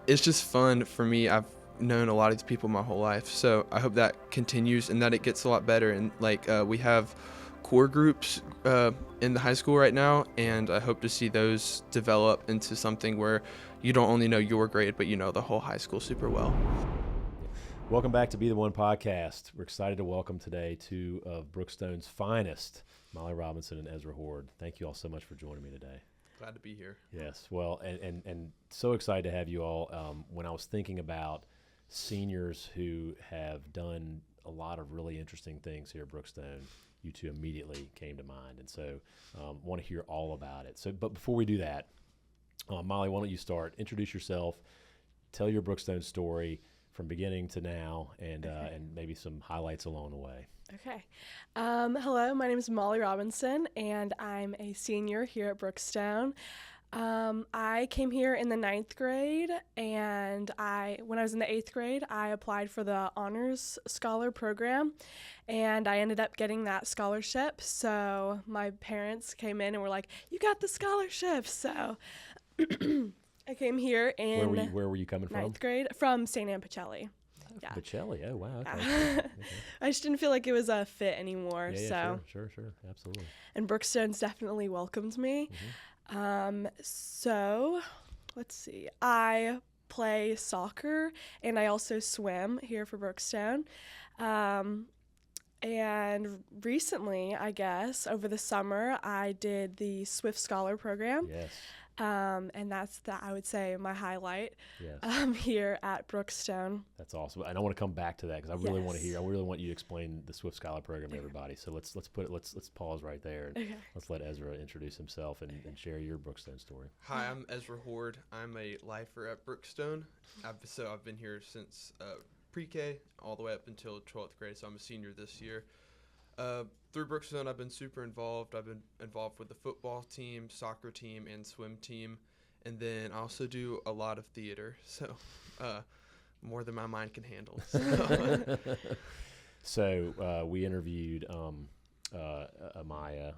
it's just fun for me. I've known a lot of these people my whole life, so I hope that continues and that it gets a lot better. And we have core groups in the high school right now, and I hope to see those develop into something where you don't only know your grade, but you know the whole high school super well. Welcome back to Be the One podcast. We're excited to welcome today two of Brookstone's finest, Molly Robinson and Ezra Hoard. Thank you all so much for joining me today. Glad to be here. Yes, well, and so excited to have you all. When I was thinking about seniors who have done a lot of really interesting things here at Brookstone, you two immediately came to mind, and so want to hear all about it. So, but before we do that, Molly, why don't you start? Introduce yourself, tell your Brookstone story from beginning to now, and maybe some highlights along the way. Okay. Hello, my name is Molly Robinson, and I'm a senior here at Brookstone. I came here in the 9th grade, and when I was in the 8th grade, I applied for the Honors Scholar Program, and I ended up getting that scholarship. So my parents came in and were like, "You got the scholarship!" So I came here in Where were you coming from? 9th grade, from St. Anne Pacelli. Yeah. Pacelli, oh wow. Okay. Okay. I just didn't feel like it was a fit anymore. Yeah, sure, absolutely. And Brookstone's definitely welcomed me. Mm-hmm. So let's see. I play soccer and I also swim here for Brookstone. And recently, I guess, over the summer, I did the Swift Scholar Program. Yes. And that's, I would say, my highlight here at Brookstone. That's awesome. And I want to come back to that because I really want to hear. I really want you to explain the Swift Scholar Program to everybody. So let's pause right there. And let's let Ezra introduce himself and share your Brookstone story. Hi, I'm Ezra Hoard. I'm a lifer at Brookstone. I've been here since pre-K all the way up until 12th grade, so I'm a senior this year. Through Brookstone, I've been super involved. I've been involved with the football team, soccer team, and swim team. And then I also do a lot of theater, so more than my mind can handle. So we interviewed Amaya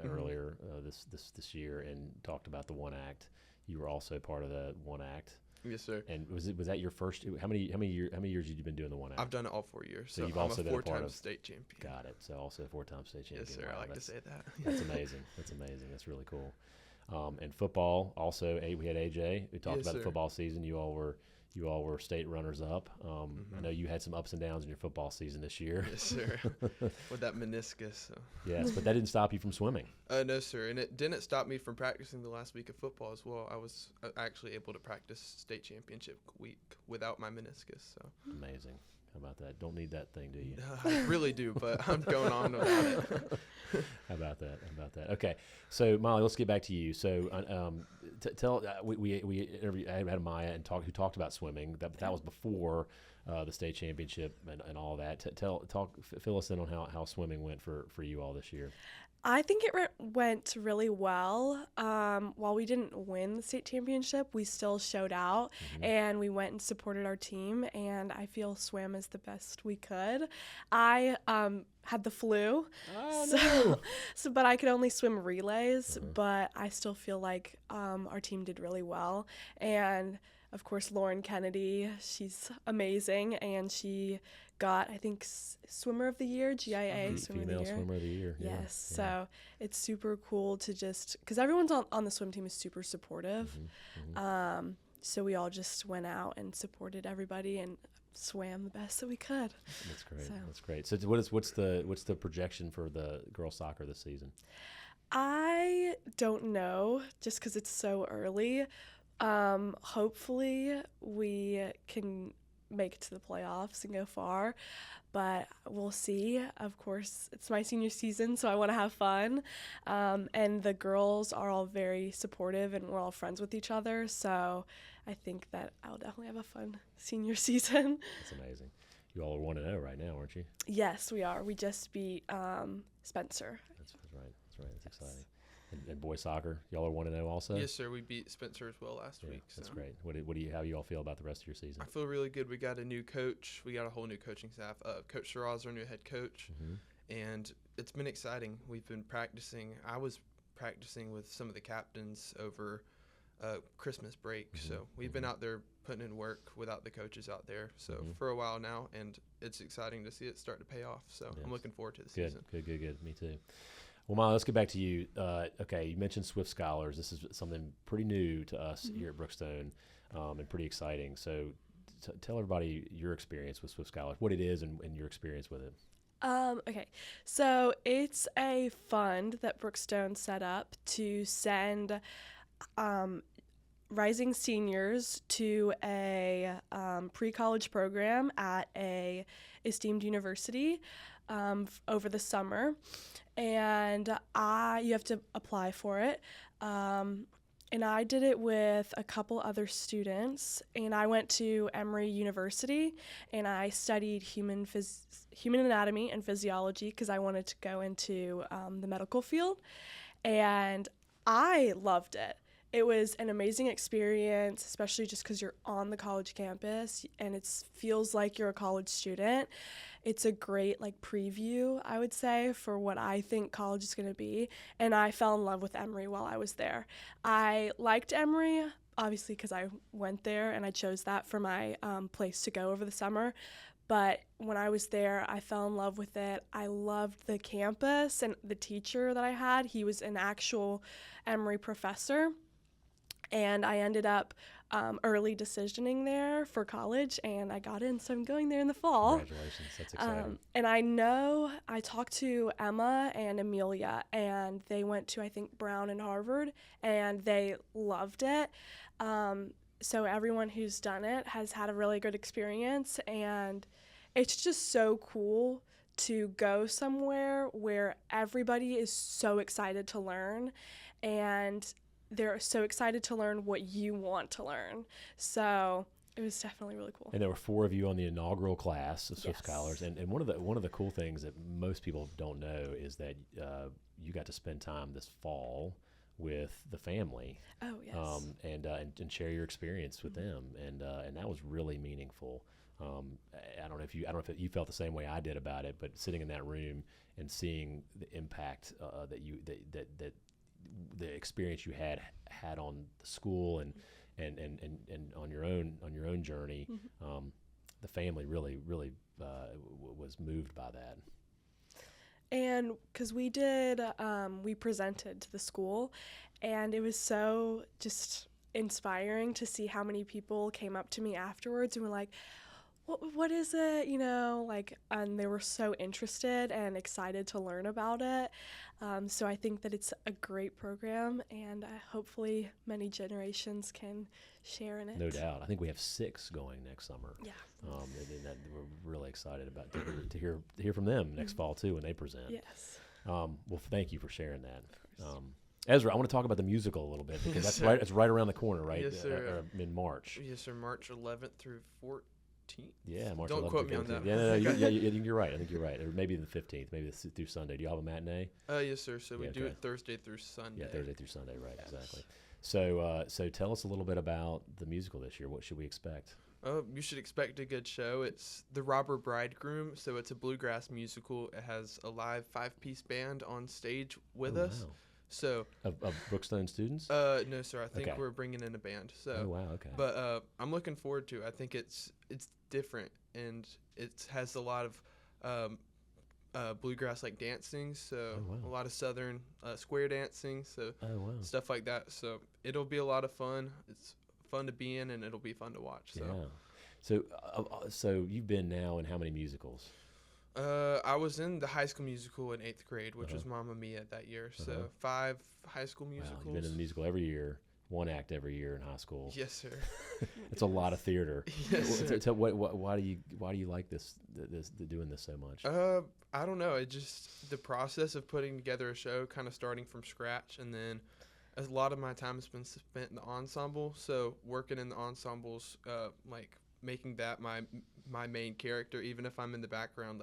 earlier this year and talked about the one act. You were also part of the one act. Yes, sir. And was that your first? How many years have you been doing the one act? I've done it all 4 years. So you've I'm also a been a part 4-time of state champion. Got it. So also a 4-time state champion. Yes, sir. Wow, I like to say that. That's amazing. That's really cool. And football also. We had AJ. We talked about the football season. You all were state runners up. I know you had some ups and downs in your football season this year. Yes, sir. With that meniscus. So. Yes, but that didn't stop you from swimming. No, sir. And it didn't stop me from practicing the last week of football as well. I was actually able to practice state championship week without my meniscus. So amazing. How about that? Don't need that thing, do you? I really do, but I'm going on about it. How about that? Okay, so Molly, let's get back to you. So, we interviewed. I had Maya who talked about swimming. That was before the state championship and all that. Fill us in on how swimming went for you all this year. I think it went really well. While we didn't win the state championship, we still showed out, and we went and supported our team, and I feel swam as the best we could. I had the flu, but I could only swim relays, but I still feel like our team did really well. And of course, Lauren Kennedy, she's amazing, and she got, I think, Swimmer of the Year, GIA Swimmer of the Year. Female Swimmer of the Year. Yes, so it's super cool to just, because everyone's on the swim team is super supportive. So we all just went out and supported everybody and swam the best that we could. That's great. That's great. So what's the projection for the girls soccer this season? I don't know, just because it's so early. Hopefully we can make it to the playoffs and go far, but we'll see. Of course, it's my senior season, so I want to have fun. And the girls are all very supportive, and we're all friends with each other, so I think that I'll definitely have a fun senior season. That's amazing. You all are 1-0 right now, aren't you? Yes, we are. We just beat Spencer. That's right. That's exciting. And boys soccer, y'all are 1-0 also? Yes, sir. We beat Spencer as well last week. That's great. How do you all feel about the rest of your season? I feel really good. We got a new coach. We got a whole new coaching staff. Coach Shiraz is our new head coach, and it's been exciting. We've been practicing. I was practicing with some of the captains over Christmas break. So we've been out there putting in work without the coaches out there. So for a while now, and it's exciting to see it start to pay off. So Yes. I'm looking forward to the Good, season. good. Me too. Well, Molly, let's get back to you. Okay, you mentioned Swift Scholars. This is something pretty new to us here at Brookstone, and pretty exciting. So tell everybody your experience with Swift Scholars, what it is and your experience with it. Okay, so it's a fund that Brookstone set up to send rising seniors to a pre-college program at a esteemed university over the summer, and you have to apply for it. And I did it with a couple other students, and I went to Emory University, and I studied human anatomy and physiology because I wanted to go into the medical field, and I loved it. It was an amazing experience, especially just because you're on the college campus, and it feels like you're a college student. It's a great preview, I would say, for what I think college is going to be. And I fell in love with Emory while I was there. I liked Emory, obviously, because I went there and I chose that for my place to go over the summer. But when I was there, I fell in love with it. I loved the campus and the teacher that I had. He was an actual Emory professor. And I ended up early decisioning there for college, and I got in, so I'm going there in the fall. Congratulations, that's exciting. And I talked to Emma and Amelia, and they went to, I think, Brown and Harvard, and they loved it. So everyone who's done it has had a really good experience, and it's just so cool to go somewhere where everybody is so excited to learn, and they're so excited to learn what you want to learn. So it was definitely really cool. And there were 4 of you on the inaugural class of Swift Yes. Scholars. And one of the cool things that most people don't know is that you got to spend time this fall with the family. Oh, yes. And share your experience with them. And that was really meaningful. I don't know if you felt the same way I did about it, but sitting in that room and seeing the impact that the experience you had on the school and on your own journey, the family really was moved by that. And because we presented to the school, and it was so just inspiring to see how many people came up to me afterwards and were like, what is it, and they were so interested and excited to learn about it. So I think that it's a great program, and hopefully many generations can share in it. No doubt. I think we have 6 going next summer. Yeah. And that we're really excited about to hear from them next fall too when they present. Yes. Well, thank you for sharing that. Ezra, I want to talk about the musical a little bit because Yes, that's right. It's right around the corner, right? Yes, sir. In March. Yes, sir. March 11th through 14th. Yeah, March 11th. Don't quote me on that. Yeah, no, I think you're right. Or maybe the 15th, maybe through Sunday. Do you have a matinee? Yes, sir. So we do it Thursday through Sunday. Yeah, Thursday through Sunday, right? Yes. Exactly. So tell us a little bit about the musical this year. What should we expect? You should expect a good show. It's The Robber Bridegroom, so it's a bluegrass musical. It has a live 5-piece band on stage with us. Wow. So Of Brookstone students? no, sir. I think Okay. we're bringing in a band. So Oh wow, okay. But I'm looking forward to it. I think it's different, and it has a lot of bluegrass dancing, so Oh, wow. a lot of southern square dancing, so Oh wow. stuff like that. So it'll be a lot of fun. It's fun to be in, and it'll be fun to watch. So So you've been now in how many musicals? I was in the High School Musical in 8th grade, which Uh-huh. was Mamma Mia that year. Uh-huh. So 5 high school musicals. Wow, you've been in the musical every year, 1 act every year in high school. Yes, sir. It's a lot of theater. Yes, sir. Why do you like this doing this so much? I don't know. It just the process of putting together a show, kind of starting from scratch, and then a lot of my time has been spent in the ensemble. So working in the ensembles, making that my main character, even if I'm in the background,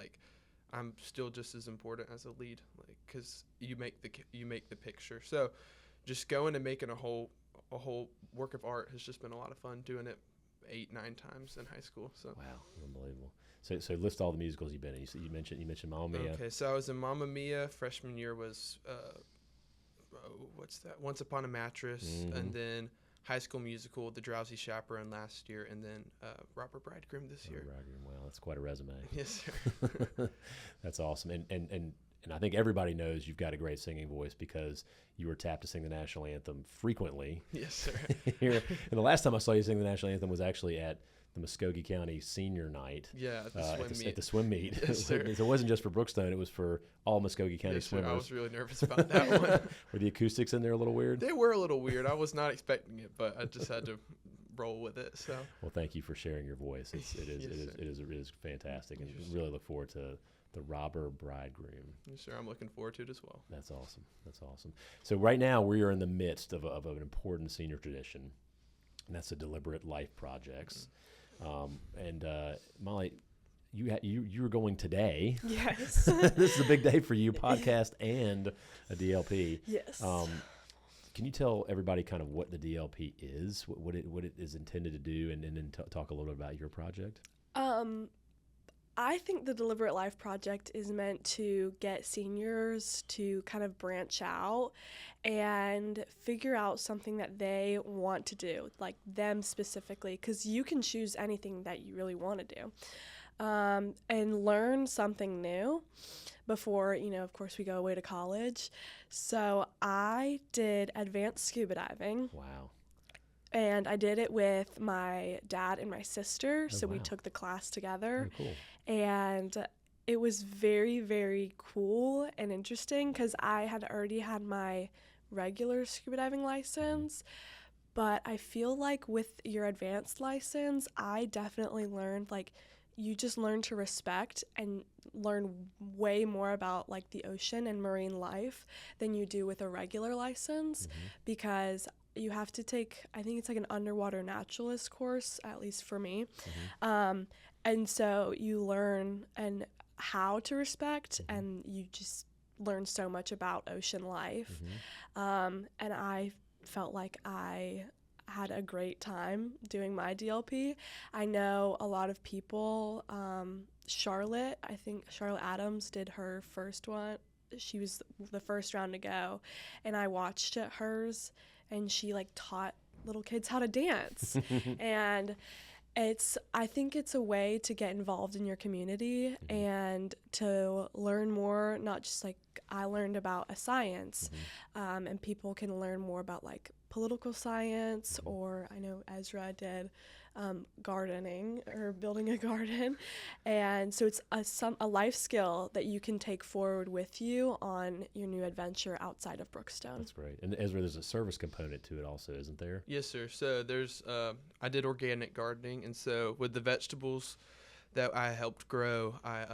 I'm still just as important as a lead, because you make the picture. So just going and making a whole work of art has just been a lot of fun, doing it 8-9 times in high school. So Wow, unbelievable. So list all the musicals you've been in. You mentioned Mamma Mia. okay, so I was in Mamma Mia. Freshman year was what's that? Once Upon a Mattress, Mhm. and then High School Musical, The Drowsy Chaperone last year, and then Robber Bridegroom this year. Bridegroom, wow, that's quite a resume. Yes, sir. That's awesome. And I think everybody knows you've got a great singing voice because you were tapped to sing the national anthem frequently. Yes, sir. Here. And the last time I saw you sing the national anthem was actually at the Muskogee County Senior Night. Yeah, at the swim meet. Yes, sir. So it wasn't just for Brookstone, it was for all Muskogee County Yes, sir. swimmers. I was really nervous about that one. Were the acoustics in there a little weird? They were a little weird. I was not expecting it, but I just had to roll with it. So. Well, thank you for sharing your voice. It is fantastic, and really look forward to the Robber Bridegroom. Yes, sir. I'm looking forward to it as well. That's awesome. That's awesome. So right now we are in the midst of an important senior tradition, and that's the Deliberate Life Projects. And Molly, you were going today. Yes. This is a big day for you, podcast and a DLP. Yes. Can you tell everybody kind of what the DLP is, what it is intended to do, and then talk a little bit about your project? I think the Deliberate Life Project is meant to get seniors to kind of branch out and figure out something that they want to do, like them specifically, because you can choose anything that you really want to do, and learn something new before, of course, we go away to college. So I did advanced scuba diving. Wow. And I did it with my dad and my sister, so wow. we took the class together. Oh, cool. And it was very, very cool and interesting because I had already had my regular scuba diving license, but I feel like with your advanced license, I definitely learned, like, you just learn to respect and learn way more about, like, the ocean and marine life than you do with a regular license, because you have to take, I think it's like an underwater naturalist course, at least for me. And so you learn and how to respect, and you just learn so much about ocean life. And I felt like I had a great time doing my DLP. I know a lot of people, Charlotte Adams did her first one. She was the first round to go, and I watched hers, and she like taught little kids how to dance. And I think it's a way to get involved in your community and to learn more, not just like I learned about a science, and people can learn more about like political science, or I know Ezra did gardening or building a garden. And so it's a life skill that you can take forward with you on your new adventure outside of Brookstone. That's great. And Ezra, there's a service component to it also, isn't there? Yes, sir. So there's I did organic gardening, and so with the vegetables that I helped grow, I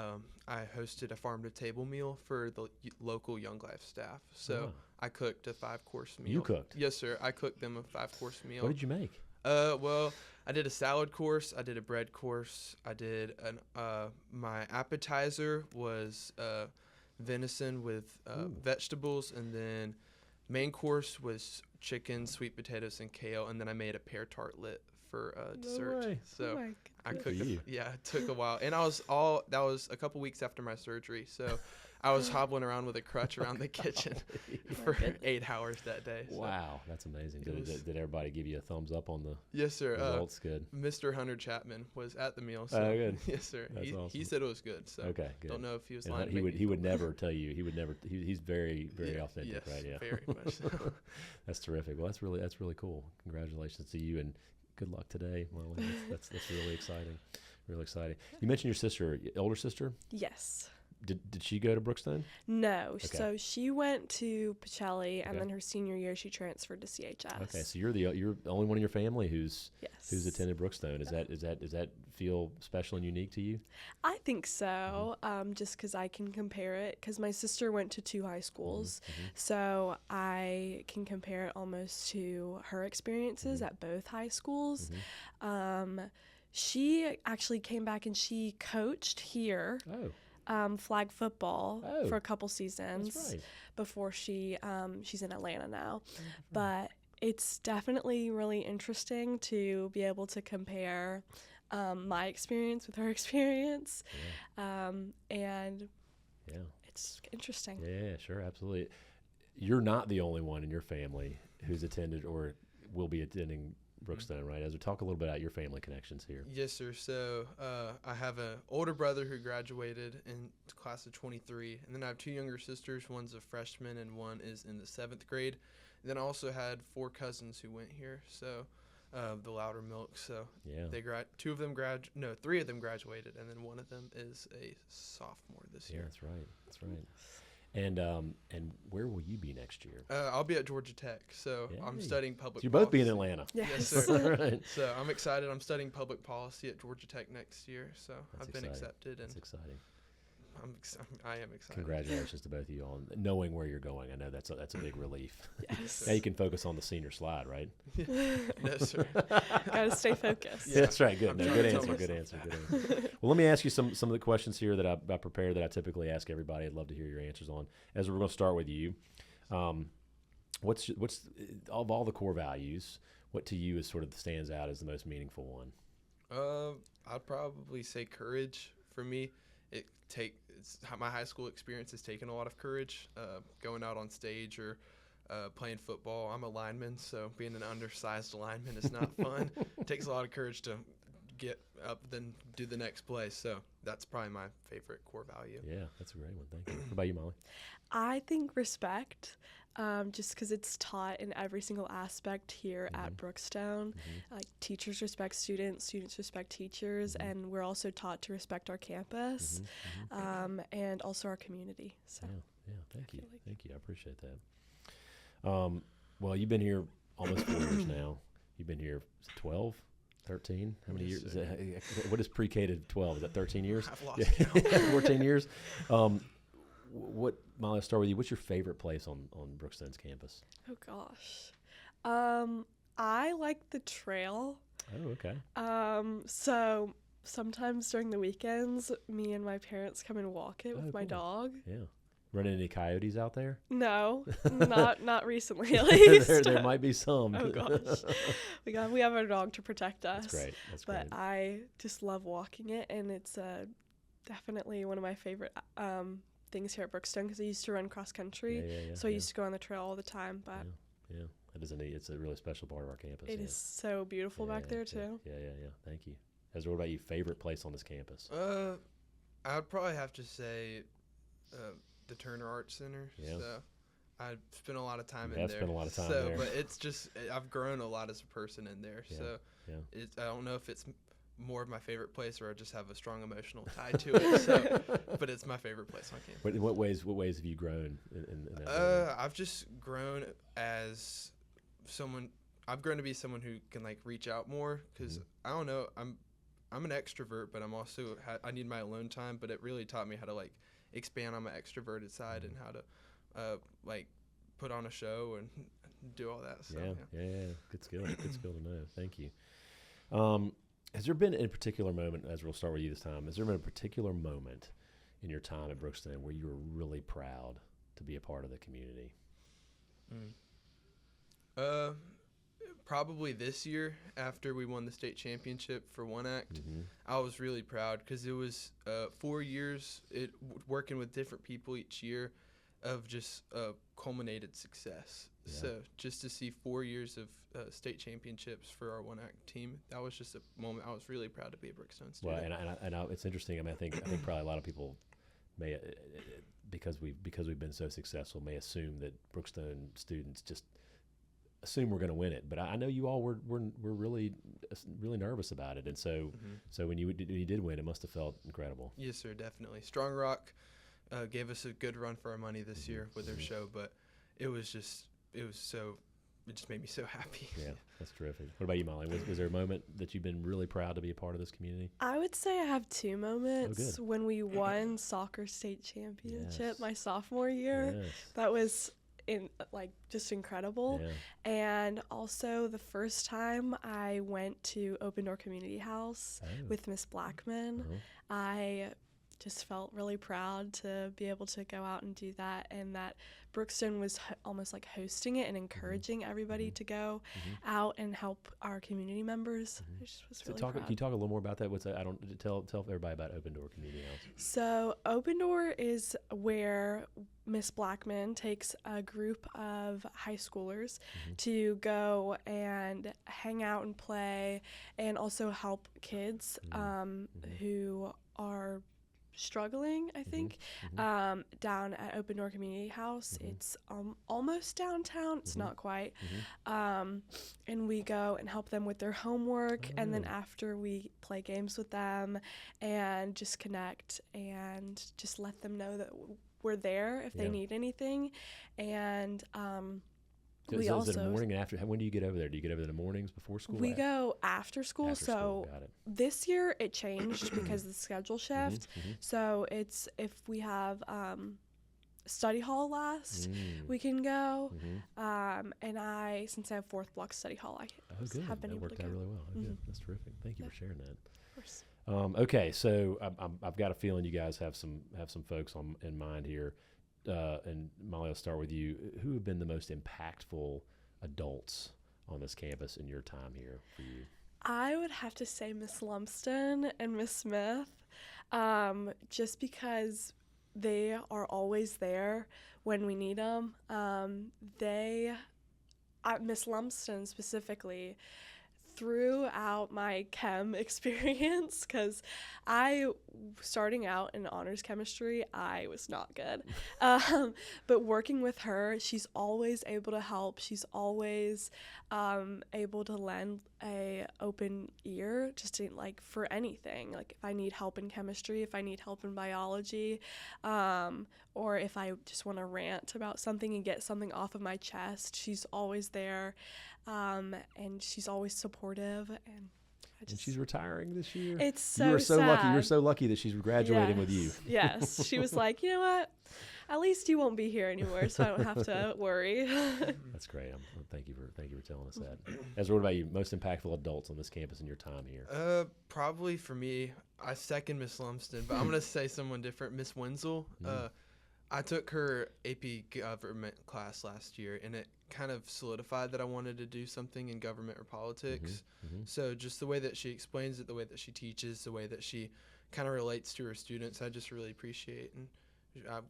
hosted a farm to table meal for the local Young Life staff. So I cooked a 5-course meal. You cooked? Yes, sir. I cooked them a 5-course meal. What did you make? Well, I did a salad course. I did a bread course. I did my appetizer was venison with vegetables, and then main course was chicken, sweet potatoes, and kale, and then I made a pear tartlet for dessert. No way. So I cooked. you. Yeah, it took a while, and that was a couple weeks after my surgery, so I was hobbling around with a crutch around the kitchen for 8 hours that day. So. Wow, that's amazing. Did everybody give you a thumbs up on the Yes, sir. results? Good. Mr. Hunter Chapman was at the meal. So, good. Yes, sir. That's awesome. He said it was good. So Okay, good. don't know if he was And lying. he would never tell you. He's very, very authentic, yes, right? Yeah. very much so. That's terrific. Well, that's really cool. Congratulations to you, and good luck today, Molly. That's really exciting. Really exciting. You mentioned your sister, older sister. Yes. Did she go to Brookstone? No. Okay. So she went to Pacelli, and Okay. then her senior year she transferred to CHS. Okay, so you're the only one in your family who's Yes. attended Brookstone. Does that feel special and unique to you? I think so, just because I can compare it, because my sister went to 2 high schools, so I can compare it almost to her experiences at both high schools. She actually came back and she coached here. Flag football for a couple seasons. That's right. Before she's in Atlanta now. But it's definitely really interesting to be able to compare my experience with her experience. And it's interesting. Yeah, sure, absolutely. You're not the only one in your family who's attended or will be attending Brookstone, right? Ezra, talk a little bit about your family connections here. Yes, sir. So I have an older brother who graduated in the class of 23, and then I have two younger sisters. One's a freshman, and one is in the 7th grade. And then I also had 4 cousins who went here. So the Louder Milk. So Yeah. they 3 of them graduated, and then one of them is a sophomore this Yeah, year. that's right. That's right. And where will you be next year? I'll be at Georgia Tech, so I'm Yay. studying So public you'll policy. both be in Atlanta. Yes. Yes, sir. Right. So I'm excited. I'm studying public policy at Georgia Tech next year, so That's I've been exciting. accepted, and That's exciting. I am excited. Congratulations to both of you all. Knowing where you're going, I know that's a big relief. Yes. Now you can focus on the senior slide, right? No, sir. Gotta stay focused. Yeah. That's right. Good. I'm No, trying good to tell answer. Good myself answer. Good answer. Well, let me ask you some of the questions here that I prepared that I typically ask everybody. I'd love to hear your answers on. Ezra, we're going to start with you. What's of all the core values, what to you is sort of stands out as the most meaningful one? I'd probably say courage. For me, my high school experience has taken a lot of courage. Going out on stage or playing football. I'm a lineman, so being an undersized lineman is not fun. It takes a lot of courage to get up, then do the next play. So that's probably my favorite core value. Yeah, that's a great one. Thank you. What about you, Molly? I think respect, just because it's taught in every single aspect here at Brookstone. Like teachers respect students, students respect teachers, and we're also taught to respect our campus and also our community. So Yeah, thank you. feel like- Thank you. I appreciate that. Well, you've been here almost 4 years now. You've been here 12, 13? How many Yes, years? sir. What is pre-K to 12? Is that 13 years? I've lost count. 14 years? Molly, I'll start with you. What's your favorite place on Brookstone's campus? oh gosh, I like the trail. Oh, okay. So sometimes during the weekends, me and my parents come and walk it with my cool. dog. Yeah. Running any coyotes out there? No, not recently at least. there might be some. Oh gosh, we have our dog to protect us. That's great. That's But great. I just love walking it, and it's definitely one of my favorite things here at Brookstone because I used to run cross country, so I used to go on the trail all the time. But Yeah, that is it's a really special part of our campus. it is so beautiful back there too. Yeah. Thank you. Ezra, what about you? Favorite place on this campus? I'd probably have to say the Turner Arts Center. Yeah. So I spent a lot of time You in have there. spent a lot of time so, there. But it's just I grown a lot as a person in there. Yeah, So yeah. I don't know if it's more of my favorite place or I just have a strong emotional tie to it. So, but it's my favorite place on campus. In what ways have you grown in that building? I've just grown as someone. I've grown to be someone who can like reach out more because I don't know. I'm an extrovert, but I'm also I need my alone time. But it really taught me how to like expand on my extroverted side and how to like put on a show and do all that stuff. Yeah. Good skill. Good skill to know. Thank you. Has there been a particular moment, Ezra, we'll start with you this time, has there been a particular moment in your time at Brookstone where you were really proud to be a part of the community? Probably this year after we won the state championship for One Act, I was really proud because it was 4 years working with different people each year of just culminated success. Yeah. So just to see 4 years of state championships for our One Act team, that was just a moment I was really proud to be a Brookstone student. Well, and it's interesting. I mean, I think probably a lot of people may, because we've been so successful, may assume that Brookstone students just assume we're going to win it. But I know you all were really nervous about it, and so when you did win, it must have felt incredible. Yes, sir, definitely. Strong Rock gave us a good run for our money this year with their show, but it just made me so happy. Yeah, that's terrific. What about you, Molly? Was there a moment that you've been really proud to be a part of this community? I would say I have 2 moments. good. When we won soccer state championship Yes. my sophomore year. Yes. That was just incredible. Yeah. And also the first time I went to Open Door Community House Oh. with Miss Blackman. Uh-huh. I just felt really proud to be able to go out and do that, and that Brookstone was almost like hosting it and encouraging everybody to go out and help our community members. I just was really proud. Can you talk a little more about that? What's that? Tell everybody about Open Door Community House. So Open Door is where Miss Blackman takes a group of high schoolers to go and hang out and play, and also help kids who are struggling, I think, down at Open Door Community House. It's almost downtown. It's not quite. And we go and help them with their homework, and then after we play games with them and just connect and just let them know that we're there if they need anything. And we also, is it a morning and after? When do you get over there? Do you get over there in the mornings before school? We go after school. After school, got it. This year it changed because of the schedule shift. So it's if we have study hall last, we can go. And since I have fourth block study hall, I have been able to go. That worked out really well. Good. That's terrific. Thank you for sharing that. Of course. Okay, so I've got a feeling you guys have some folks in mind here. And Molly, I'll start with you. Who have been the most impactful adults on this campus in your time here for you? I would have to say Miss Lumsden and Miss Smith, just because they are always there when we need them. Miss Lumsden specifically, throughout my chem experience, because starting out in honors chemistry, I was not good. But working with her, she's always able to help. She's always able to lend a open ear just to, like, for anything. Like if I need help in chemistry, if I need help in biology, or if I just want to rant about something and get something off of my chest, she's always there. And she's always supportive, and she's retiring this year. It's so you were so sad. lucky. You're so lucky that she's graduating with you. Yes, she was like, you know what? At least you won't be here anymore, so I don't have to worry. That's great. Thank you for telling us that. Ezra, what about you? Most impactful adults on this campus in your time here? Probably for me, I second Miss Lumsden, but I'm gonna say someone different. Miss Wenzel. I took her AP government class last year, and it kind of solidified that I wanted to do something in government or politics. So just the way that she explains it, the way that she teaches, the way that she kind of relates to her students, I just really appreciate. And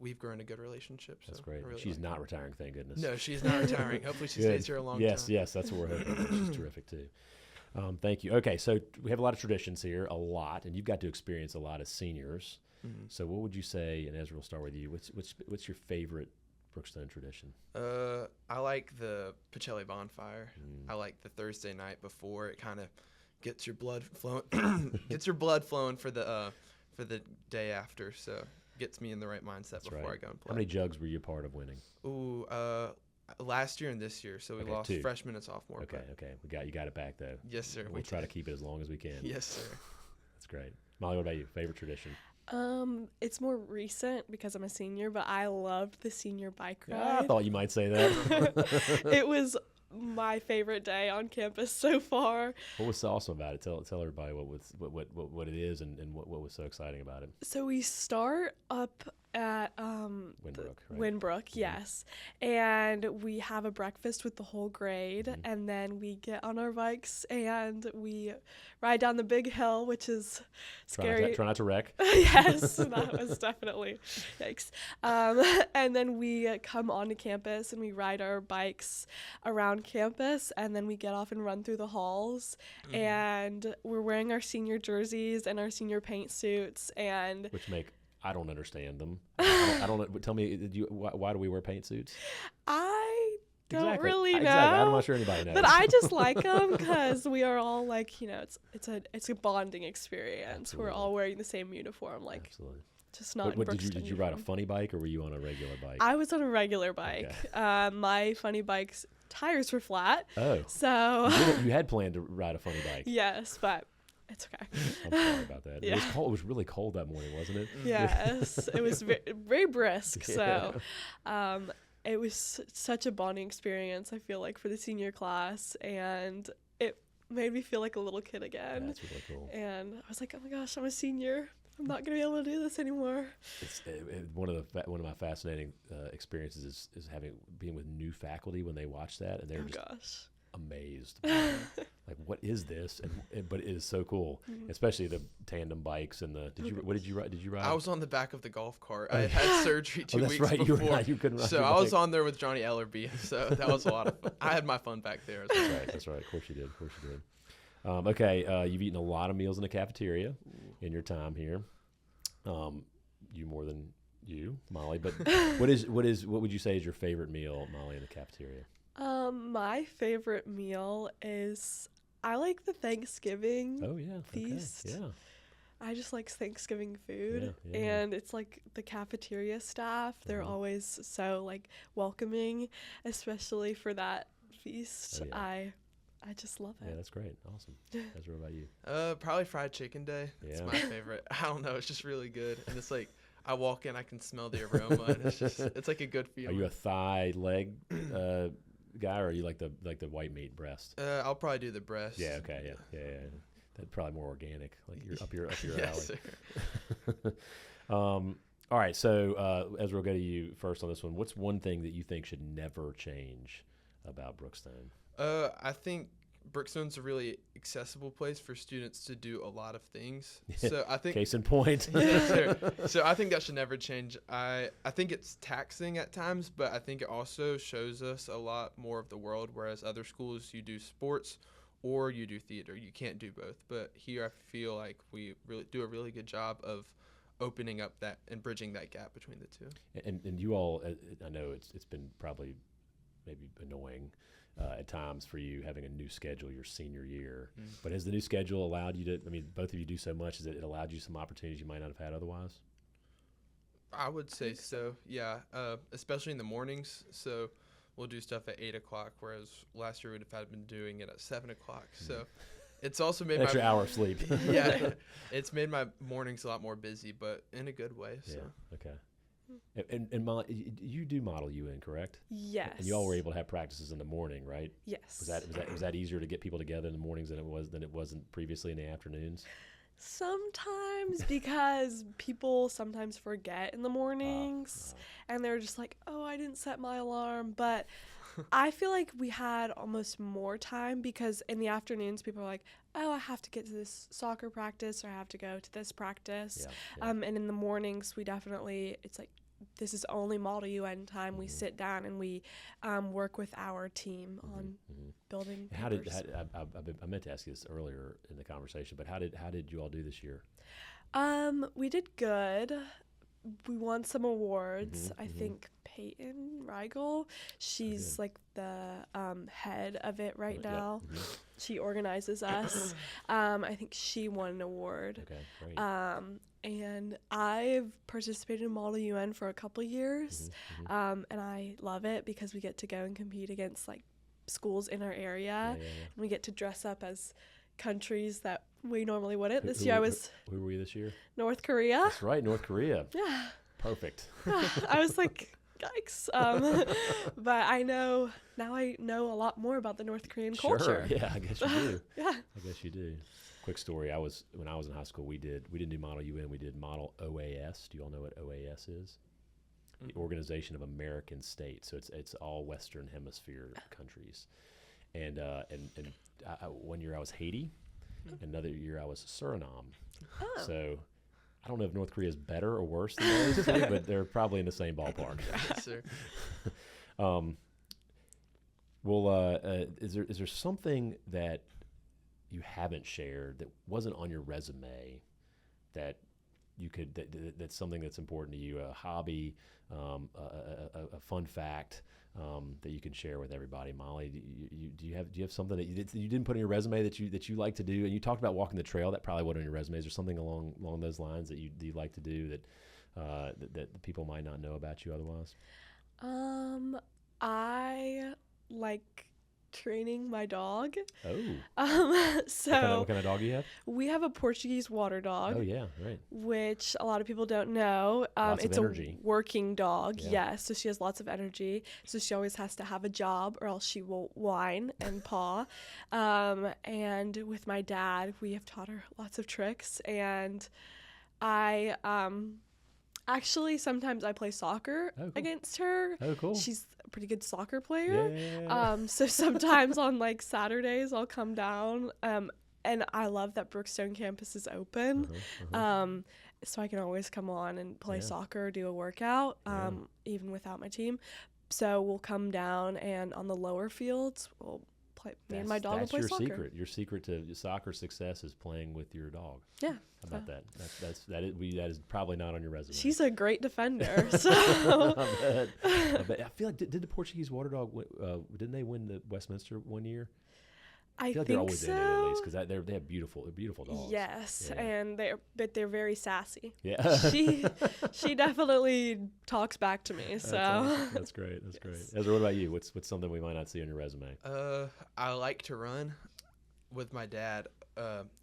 we've grown a good relationship. So that's great. really She's not retiring, thank goodness. No, she's not retiring. Hopefully she stays here a long time. Yes, that's what we're hoping. She's terrific too. Thank you. Okay, so we have a lot of traditions here, and you've got to experience a lot as seniors. So what would you say, and Ezra, we'll start with you, what's your favorite Brookstone tradition? I like the Pacelli bonfire. I like the Thursday night before. It kind of gets your blood flowing for the day after, so gets me in the right mindset before I go and play. How many jugs were you a part of winning? Last year and this year, so we lost 2 freshman and sophomore. Okay. You got it back though. Yes, sir. We'll try to keep it as long as we can. Yes, sir. That's great. Molly, what about you? Favorite tradition? It's more recent because I'm a senior, but I loved the senior bike ride. Yeah, I thought you might say that. It was my favorite day on campus so far. What was so awesome about it? Tell everybody what it is and what was so exciting about it. So we start up at Winbrook, right? Winbrook, yes. And we have a breakfast with the whole grade, and then we get on our bikes and we ride down the big hill, which is scary. Try not to wreck. Yes, that was definitely yikes. And then we come onto campus and we ride our bikes around campus, and then we get off and run through the halls, and we're wearing our senior jerseys and our senior paint suits, and I don't understand them. I don't. Tell me, why do we wear paint suits? I don't really know. Exactly. I'm not sure anybody knows. But I just like them because we are all like, it's a bonding experience. Absolutely. We're all wearing the same uniform, Absolutely. Just not. Did you ride a funny bike or were you on a regular bike? I was on a regular bike. Okay. My funny bike's tires were flat. Oh. So you had planned to ride a funny bike. Yes, but it's okay. I'm sorry about that. Yeah. It was really cold that morning, wasn't it? Yes, it was very brisk. Yeah. So, it was such a bonding experience, I feel like, for the senior class, and it made me feel like a little kid again. That's really cool. And I was like, oh my gosh, I'm a senior. I'm not gonna be able to do this anymore. It's one of my fascinating experiences is being with new faculty when they watch that, and they're just amazed. Like, what is this? But it is so cool, especially the tandem bikes and the. What did you ride? Did you ride? I was on the back of the golf cart. I had surgery 2 weeks right. before. You couldn't ride so your I was bike. on there with Johnny Ellerby. So that was a lot of fun. I had my fun back there as well. That's right. Of course you did. Okay, you've eaten a lot of meals in the cafeteria in your time here. You more than you, Molly. But what would you say is your favorite meal, Molly, in the cafeteria? My favorite meal is I like the Thanksgiving feast. Okay. Yeah. I just like Thanksgiving food, Yeah. and it's like the cafeteria staff. They're always so like welcoming, especially for that feast. Oh, yeah. I just love it. Yeah, that's great. Awesome. Ezra, what about you? Probably fried chicken day. It's Yeah. my favorite. I don't know. It's just really good. And it's like, I walk in, I can smell the aroma. And it's like a good Are feeling. you a thigh leg guy, or are you like the white meat breast? I'll probably do the breast. Yeah. Okay. Yeah. That's probably more organic. Like you're up your Yes, alley. sir. All right. So Ezra, we'll go to you first on this one. What's one thing that you think should never change about Brookstone? I think Brookstone's a really accessible place for students to do a lot of things. So I think Case in point. Yes, sir. So I think that should never change. I think it's taxing at times, but I think it also shows us a lot more of the world, whereas other schools you do sports or you do theater. You can't do both. But here I feel like we really do a really good job of opening up that and bridging that gap between the two. And you all, I know it's been probably maybe annoying at times for you having a new schedule your senior year. But has the new schedule allowed you to, I mean, both of you do so much, has it allowed you some opportunities you might not have had otherwise? I would say so, yeah, especially in the mornings. So we'll do stuff at 8 o'clock, whereas last year we would have been doing it at 7 o'clock. So it's also made extra hour of sleep. Yeah, it's made my mornings a lot more busy, but in a good way. So. Yeah, okay. And Molly, you do Model UN, correct? Yes. And you all were able to have practices in the morning, right? Yes. Was that easier to get people together in the mornings than it wasn't previously in the afternoons? Sometimes, because people sometimes forget in the mornings, and they're just like, oh, I didn't set my alarm. But I feel like we had almost more time, because in the afternoons people are like, oh, I have to get to this soccer practice, or I have to go to this practice. Yeah. And in the mornings it's like, this is only Model UN time. We sit down and we work with our team on building papers. I meant to ask you this earlier in the conversation, but how did you all do this year? We did good. We won some awards. I think Peyton Rigel, she's like the head of it right now. She organizes us. I think she won an award. Okay, great. And I've participated in Model UN for a couple years, and I love it because we get to go and compete against like schools in our area, and we get to dress up as countries that we normally wouldn't. This year I was. Who were you this year? North Korea. That's right, North Korea. Yeah. Perfect. I was like, yikes. But I know a lot more about the North Korean culture. Yeah, I guess you do. Yeah. I guess you do. Quick story. When I was in high school, we didn't do Model UN. We did Model OAS. Do you all know what OAS is? The Organization of American States. So it's all Western Hemisphere countries. And one year I was Haiti. Another year I was Suriname. Oh. So I don't know if North Korea is better or worse than those two, but they're probably in the same ballpark. Yes, sir. Is there something that you haven't shared that wasn't on your resume that you could that's something that's important to you, a hobby, a fun fact that you can share with everybody? Molly, do you have something that you didn't put on your resume that you like to do? And you talked about walking the trail. That probably wasn't on your resume. Is there something along those lines that you like to do that people might not know about you otherwise? I like training my dog. Oh. So what kind of dog do you have? we have a Portuguese water dog. Oh yeah, right. Which a lot of people don't know. Lots of it's energy. a working dog, Yeah. yes. So she has lots of energy. So she always has to have a job, or else she will whine and paw. And with my dad, we have taught her lots of tricks. And I actually sometimes I play soccer Oh, cool. against her. Oh, cool. She's a pretty good soccer player. Yeah. So sometimes on like Saturdays I'll come down. And I love that Brookstone campus is open. So I can always come on and play soccer, do a workout, even without my team. So we'll come down, and on the lower fields, we'll play. Me and my dog will play soccer. That's your secret. Your secret to soccer success is playing with your dog. Yeah. How about that? That is probably not on your resume. She's a great defender. So I bet. I feel like did the Portuguese water dog didn't they win the Westminster one year? I feel like think they're always so. in it at least because they have beautiful dogs. Yes, Yeah. and they're very sassy. Yeah. She definitely talks back to me. So That's great. That's great. Ezra, what about you? What's something we might not see on your resume? I like to run with my dad.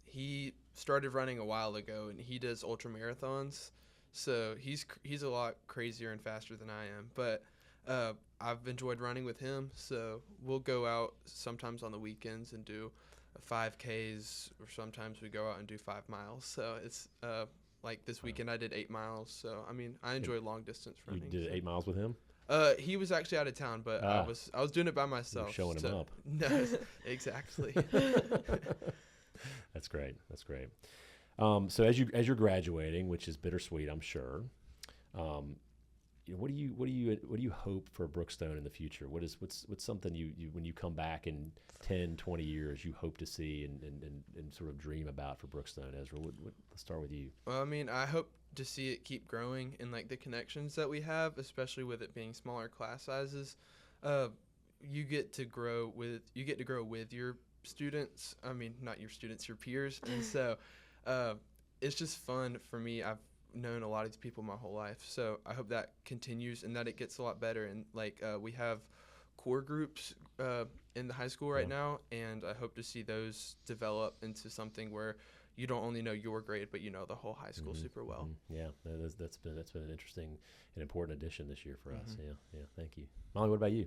He started running a while ago, and he does ultra marathons. So he's a lot crazier and faster than I am. But I've enjoyed running with him. So we'll go out sometimes on the weekends and do 5Ks, or sometimes we go out and do 5 miles. So it's like this weekend I did 8 miles. So I mean, I enjoy long distance running. You did 8 miles with him? He was actually out of town, but I was doing it by myself. Showing him up. No, exactly. That's great. That's great. So as you're graduating, which is bittersweet, I'm sure. What do you hope for Brookstone in the future? What's something you when you come back in 10, 20 years you hope to see and sort of dream about for Brookstone, Ezra? Let's start with you. Well, I mean, I hope to see it keep growing and like the connections that we have, especially with it being smaller class sizes. You get to grow with your students. I mean, not your students, your peers. And so it's just fun for me. I've known a lot of these people my whole life, so I hope that continues and that it gets a lot better. And like we have core groups in the high school right now, and I hope to see those develop into something where you don't only know your grade, but you know the whole high school super well. Yeah, that's been an interesting and important addition this year for us. Yeah, thank you, Molly. What about you?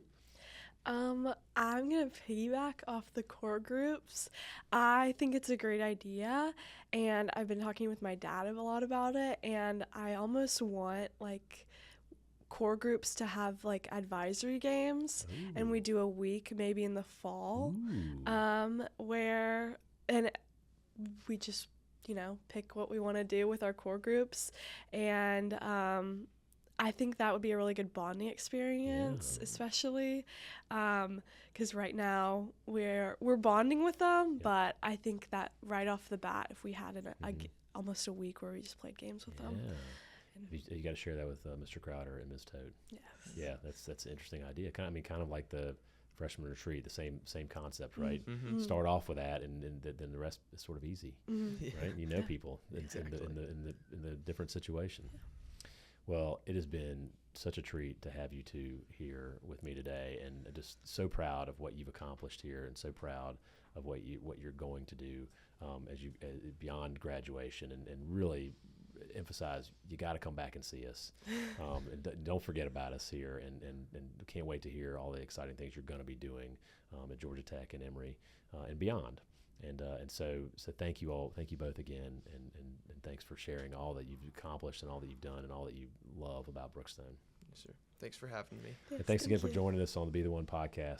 I'm gonna piggyback off the core groups. I think it's a great idea, and I've been talking with my dad a lot about it, and I almost want like core groups to have like advisory games. Ooh. And we do a week maybe in the fall. Ooh. Where we just pick what we want to do with our core groups, and I think that would be a really good bonding experience, especially because right now we're bonding with them. But I think that right off the bat, if we had almost a week where we just played games with them. You got to share that with Mr. Crowder and Ms. Toad. Yes. Yeah, that's an interesting idea. Kind of like the freshman retreat, the same concept, right? Mm-hmm. Start off with that, and then the rest is sort of easy, right? You know people Exactly. in the different situation. Well, it has been such a treat to have you two here with me today, and just so proud of what you've accomplished here, and so proud of what you're going to do as beyond graduation, and really emphasize you got to come back and see us, and don't forget about us here, and can't wait to hear all the exciting things you're going to be doing at Georgia Tech and Emory and beyond. And so thank you all, thank you both again, and thanks for sharing all that you've accomplished and all that you've done and all that you love about Brookstone. Yes, sir. Thanks for having me. And thanks again for joining us on the Be the One podcast.